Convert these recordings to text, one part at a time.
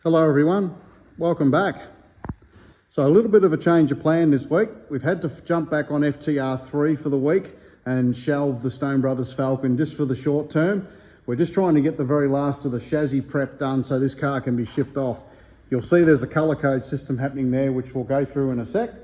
Hello everyone, welcome back. So a little bit of a change of plan this week. We've had to jump back on FTR3 for the week and shelve the Stone Brothers Falcon just for the short term. We're just trying to get the very last of the chassis prep done so this car can be shipped off. You'll see there's a colour code system happening there, which we'll go through in a sec.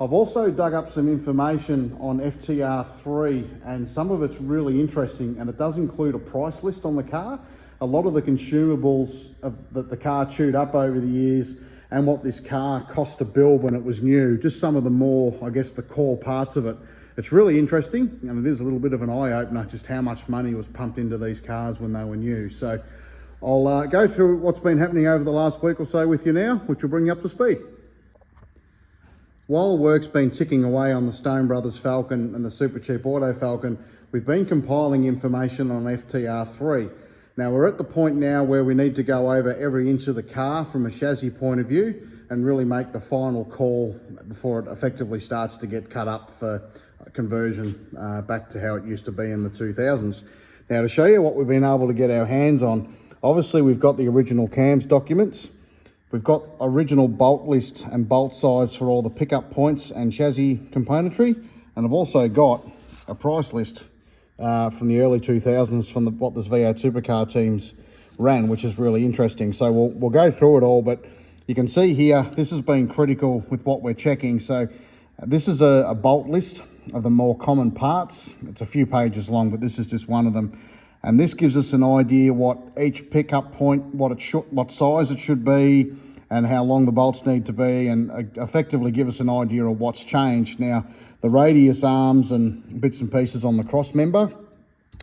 I've also dug up some information on FTR3 and some of it's really interesting, and it does include a price list on the car. A lot of the consumables that the car chewed up over the years and what this car cost to build when it was new, just some of the more, I guess, the core parts of it. It's really interesting, and it is a little bit of an eye-opener just how much money was pumped into these cars when they were new. So I'll go through what's been happening over the last week or so with you now, which will bring you up to speed. While work's been ticking away on the Stone Brothers Falcon and the Super Cheap Auto Falcon, we've been compiling information on FTR3. Now we're at the point now where we need to go over every inch of the car from a chassis point of view and really make the final call before it effectively starts to get cut up for conversion back to how it used to be in the 2000s. Now to show you what we've been able to get our hands on, obviously we've got the original cams documents. We've got original bolt list and bolt size for all the pickup points and chassis componentry, and I've also got a price list from the early 2000s from what this V8 Supercar teams ran, which is really interesting. So we'll go through it all, but you can see here this has been critical with what we're checking. So this is a bolt list of the more common parts. It's a few pages long, but this is just one of them. And this gives us an idea what each pickup point, what size it should be, and how long the bolts need to be, and effectively give us an idea of what's changed. Now, the radius arms and bits and pieces on the cross member,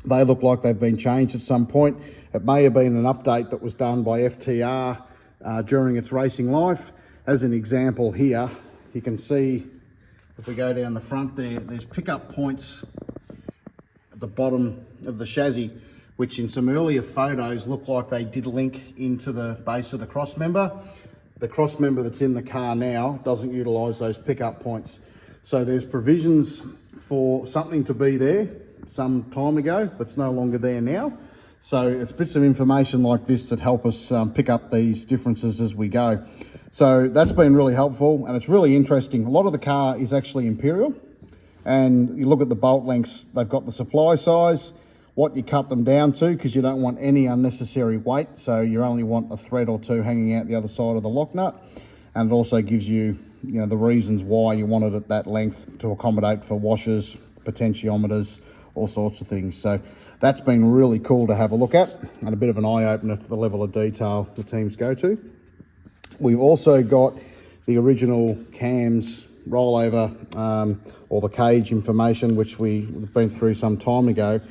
they look like they've been changed at some point. It may have been an update that was done by FTR during its racing life. As an example here, you can see if we go down the front there's pickup points at the bottom of the chassis, which in some earlier photos look like they did link into the base of the cross member. The cross member that's in the car now doesn't utilise those pickup points. So there's provisions for something to be there some time ago, but it's no longer there now. So it's bits of information like this that help us pick up these differences as we go. So that's been really helpful, and it's really interesting. A lot of the car is actually Imperial, and you look at the bolt lengths, they've got the supply size, what you cut them down to, because you don't want any unnecessary weight, so you only want a thread or two hanging out the other side of the lock nut. And it also gives you, the reasons why you want it at that length to accommodate for washers, potentiometers, all sorts of things. So that's been really cool to have a look at, and a bit of an eye-opener to the level of detail the teams go to. We've also got the original cams rollover, or the cage information, which we've been through some time ago.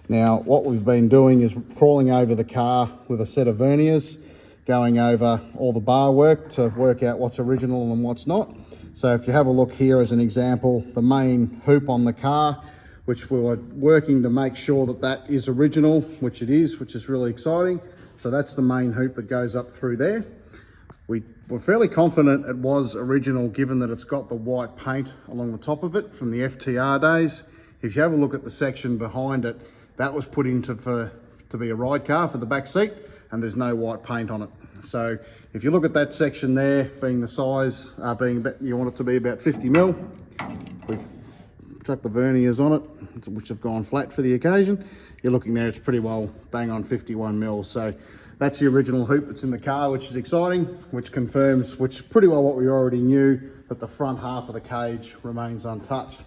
Now, what we've been doing is crawling over the car with a set of verniers, going over all the bar work to work out what's original and what's not. So if you have a look here as an example, the main hoop on the car, which we were working to make sure that that is original, which it is, which is really exciting. So that's the main hoop that goes up through there. We're fairly confident it was original, given that it's got the white paint along the top of it from the FTR days. If you have a look at the section behind it, that was put in to be a ride car for the back seat, and there's no white paint on it. So if you look at that section there, being the size, you want it to be about 50 mil. We chuck the verniers on it, which have gone flat for the occasion. You're looking there, it's pretty well bang on 51 mil. So that's the original hoop that's in the car, which is exciting, which confirms, which pretty well what we already knew, that the front half of the cage remains untouched.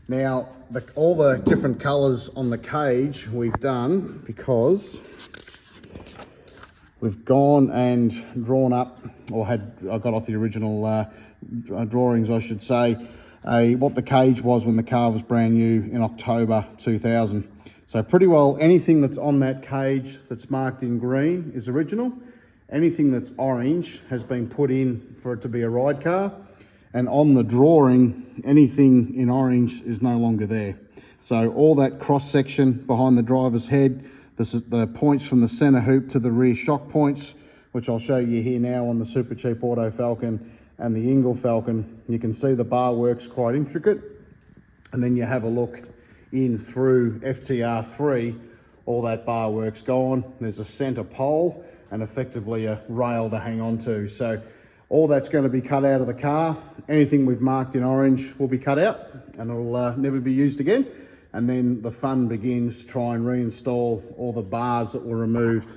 Now, all the different colours on the cage we've done because we've gone and drawn up, I got off the original drawings, I should say, what the cage was when the car was brand new in October 2000. So pretty well anything that's on that cage that's marked in green is original. Anything that's orange has been put in for it to be a ride car. And on the drawing, anything in orange is no longer there. So all that cross section behind the driver's head, this is the points from the center hoop to the rear shock points, which I'll show you here now on the Super Cheap Auto Falcon and the Ingle Falcon. You can see the bar work's quite intricate. And then you have a look in through FTR3, all that bar work's gone. There's a center pole and effectively a rail to hang on to. So all that's going to be cut out of the car. Anything we've marked in orange will be cut out and it'll never be used again. And then the fun begins to try and reinstall all the bars that were removed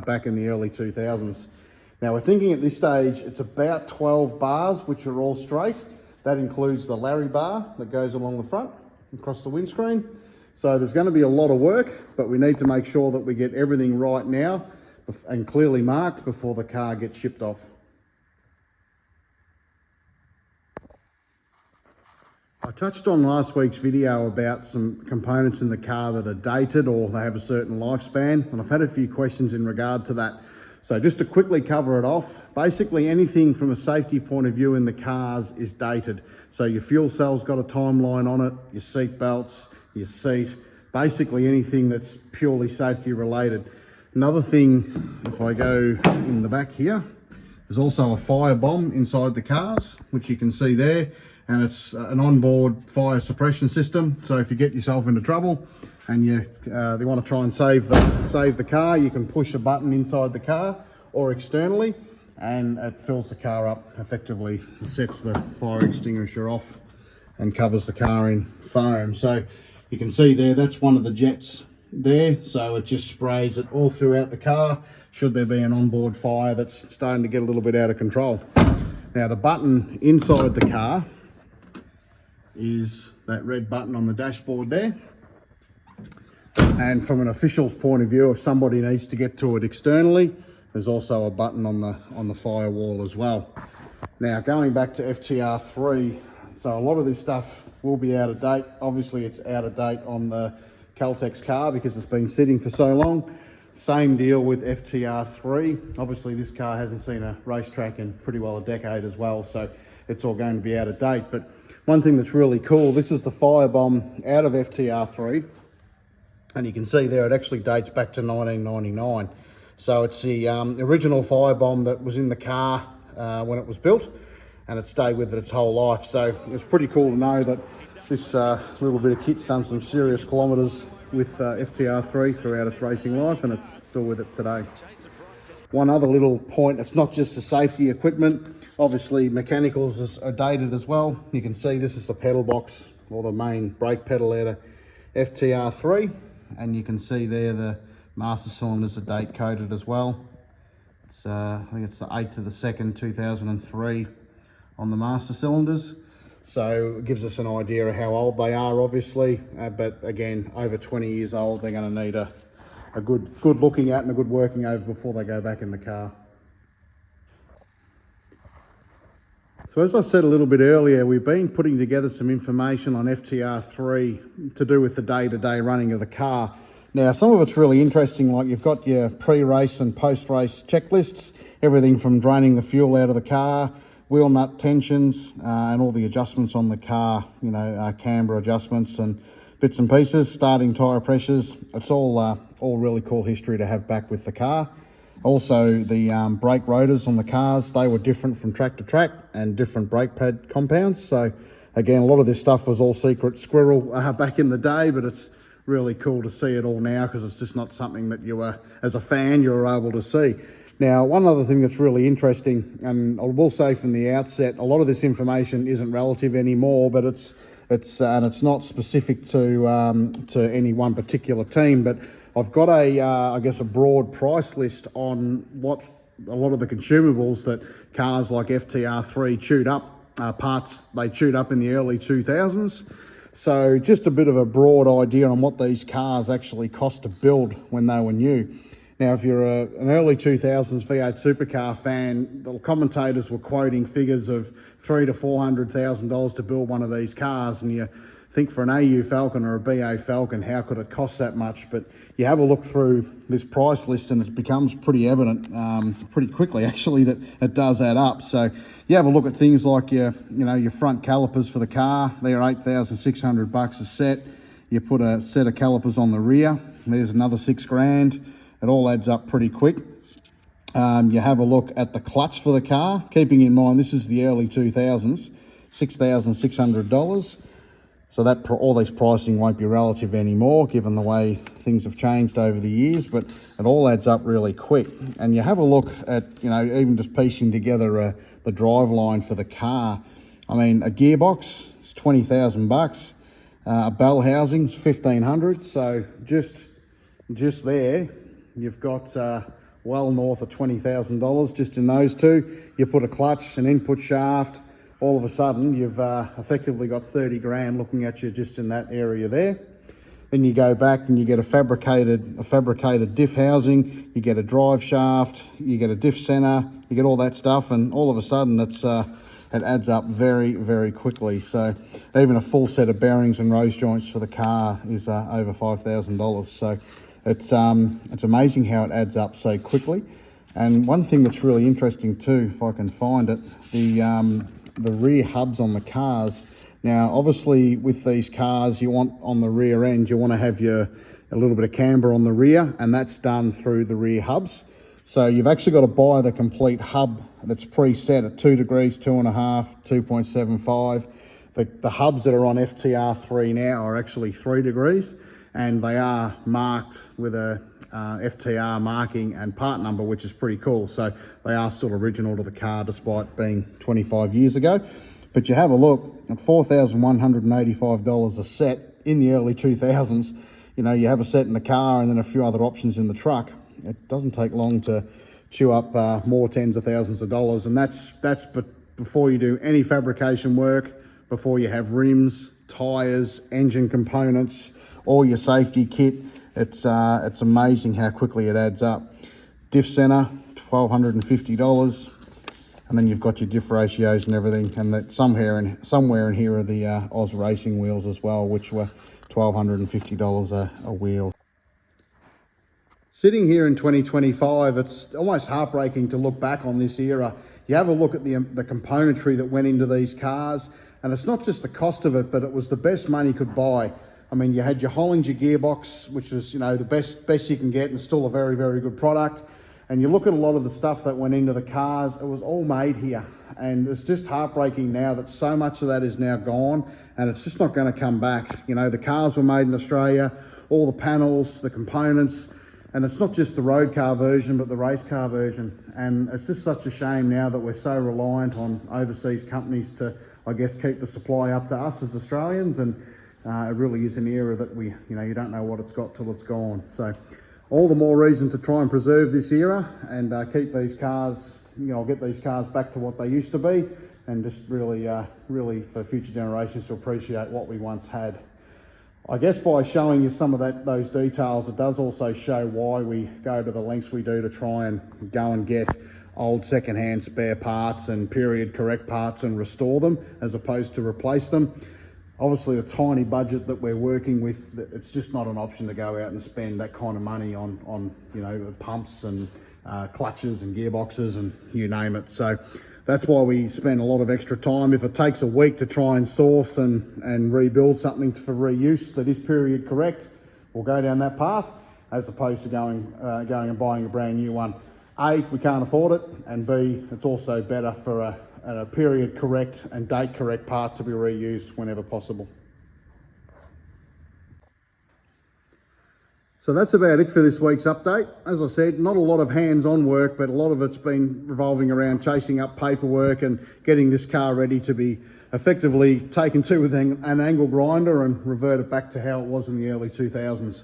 back in the early 2000s. Now we're thinking at this stage it's about 12 bars which are all straight. That includes the Larry bar that goes along the front across the windscreen. So there's going to be a lot of work, but we need to make sure that we get everything right now and clearly marked before the car gets shipped off. I touched on last week's video about some components in the car that are dated or they have a certain lifespan, and I've had a few questions in regard to that. So just to quickly cover it off, basically anything from a safety point of view in the cars is dated. So your fuel cell's got a timeline on it, your seat belts, your seat, basically anything that's purely safety related. Another thing, if I go in the back here, there's also a fire bomb inside the cars, which you can see there. And it's an onboard fire suppression system. So if you get yourself into trouble and you want to try and save the car, you can push a button inside the car or externally, and it fills the car up effectively. It sets the fire extinguisher off and covers the car in foam. So you can see there, that's one of the jets there. So it just sprays it all throughout the car should there be an onboard fire that's starting to get a little bit out of control. Now the button inside the car is that red button on the dashboard there. And from an official's point of view, if somebody needs to get to it externally, there's also a button on the firewall as well. Now going back to FTR3, so a lot of this stuff will be out of date. Obviously it's out of date on the Caltex car because it's been sitting for so long. Same deal with FTR3. Obviously this car hasn't seen a racetrack in pretty well a decade as well, so it's all going to be out of date. But one thing that's really cool, this is the firebomb out of FTR3, and you can see there it actually dates back to 1999. So it's the original firebomb that was in the car when it was built, and it stayed with it its whole life. So it's pretty cool to know that this little bit of kit's done some serious kilometres with FTR3 throughout its racing life, and it's still with it today. One other little point, it's not just the safety equipment. Obviously mechanicals are dated as well. You can see this is the pedal box or the main brake pedal out of FTR3, and you can see there the master cylinders are date coded as well. It's I think it's the 8th of the 2nd 2003 on the master cylinders, so it gives us an idea of how old they are obviously, but again over 20 years old. They're going to need a good looking at and a good working over before they go back in the car. So as I said a little bit earlier, we've been putting together some information on FTR3 to do with the day-to-day running of the car. Now, some of it's really interesting, like you've got your pre-race and post-race checklists, everything from draining the fuel out of the car, wheel nut tensions, and all the adjustments on the car, you know, camber adjustments and bits and pieces, starting tyre pressures. It's all really cool history to have back with the car. Also, the brake rotors on the cars, they were different from track to track and different brake pad compounds. So again, a lot of this stuff was all secret squirrel back in the day, but it's really cool to see it all now because it's just not something that you were, as a fan, you were able to see. Now, one other thing that's really interesting, and I will say from the outset, a lot of this information isn't relative anymore, but it's not specific to any one particular team, but I've got I guess a broad price list on what a lot of the consumables that cars like FTR3 chewed up, parts they chewed up in the early 2000s. So just a bit of a broad idea on what these cars actually cost to build when they were new. Now, if you're an early 2000s V8 Supercar fan, the commentators were quoting figures of $300,000 to $400,000 to build one of these cars, and you think for an AU Falcon or a BA Falcon, how could it cost that much? But you have a look through this price list and it becomes pretty evident pretty quickly actually that it does add up. So you have a look at things like your front calipers for the car. They're $8,600 a set. You put a set of calipers on the rear, there's another $6,000. It all adds up pretty quick. You have a look at the clutch for the car, keeping in mind this is the early 2000s, $6,600. So that all these pricing won't be relative anymore, given the way things have changed over the years, but it all adds up really quick. And you have a look at, you know, even just piecing together the drive line for the car. I mean, a gearbox is 20,000 bucks. A bell housing's 1,500. So just there, you've got well north of $20,000 just in those two. You put a clutch, an input shaft, all of a sudden you've effectively got 30 grand looking at you just in that area there. Then you go back and you get a fabricated diff housing, you get a drive shaft, you get a diff center, you get all that stuff, and all of a sudden it adds up very, very quickly. So even a full set of bearings and rose joints for the car is over $5,000. So it's amazing how it adds up so quickly. And one thing that's really interesting too, if I can find it, the rear hubs on the cars. Now, obviously with these cars, you want on the rear end, you want to have a little bit of camber on the rear, and that's done through the rear hubs. So you've actually got to buy the complete hub that's preset at 2 degrees, 2.5, 2.75. The hubs that are on FTR3 now are actually 3 degrees, and they are marked with a FTR marking and part number, which is pretty cool. So they are still original to the car despite being 25 years ago. But you have a look at $4,185 a set in the early 2000s. You know, you have a set in the car and then a few other options in the truck. It doesn't take long to chew up more tens of thousands of dollars, and that's before you do any fabrication work, before you have rims, tires, engine components, all your safety kit. It's amazing how quickly it adds up. Diff center, $1,250, and then you've got your diff ratios and everything, and that somewhere in here are the Oz racing wheels as well, which were $1,250 a wheel. Sitting here in 2025, it's almost heartbreaking to look back on this era. You have a look at the componentry that went into these cars, and it's not just the cost of it, but it was the best money could buy. I mean, you had your Hollinger gearbox, which was, you know, the best you can get, and still a very, very good product. And you look at a lot of the stuff that went into the cars, it was all made here. And it's just heartbreaking now that so much of that is now gone, and it's just not going to come back. You know, the cars were made in Australia, all the panels, the components, and it's not just the road car version, but the race car version. And it's just such a shame now that we're so reliant on overseas companies to, I guess, keep the supply up to us as Australians. And it really is an era that you don't know what it's got till it's gone. So all the more reason to try and preserve this era and keep these cars, get these cars back to what they used to be, and just really for future generations to appreciate what we once had. I guess by showing you some of those details, it does also show why we go to the lengths we do to try and go and get old second-hand spare parts and period correct parts and restore them, as opposed to replace them. Obviously, the tiny budget that we're working with, it's just not an option to go out and spend that kind of money on pumps and clutches and gearboxes and you name it. So that's why we spend a lot of extra time. If it takes a week to try and source and rebuild something for reuse that is period correct, we'll go down that path, as opposed to going and buying a brand new one. A, we can't afford it, and B, it's also better for a period correct and date correct part to be reused whenever possible. So that's about it for this week's update. As I said, not a lot of hands-on work, but a lot of it's been revolving around chasing up paperwork and getting this car ready to be effectively taken to with an angle grinder and revert it back to how it was in the early 2000s.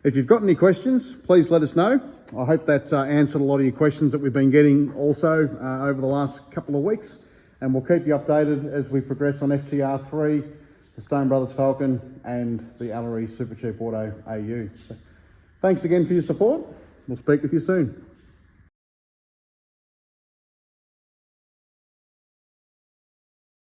If you've got any questions, please let us know. I hope that answered a lot of your questions that we've been getting also over the last couple of weeks. And we'll keep you updated as we progress on FTR3, the Stone Brothers Falcon, and the Allery Super Cheap Auto AU. So, thanks again for your support. We'll speak with you soon.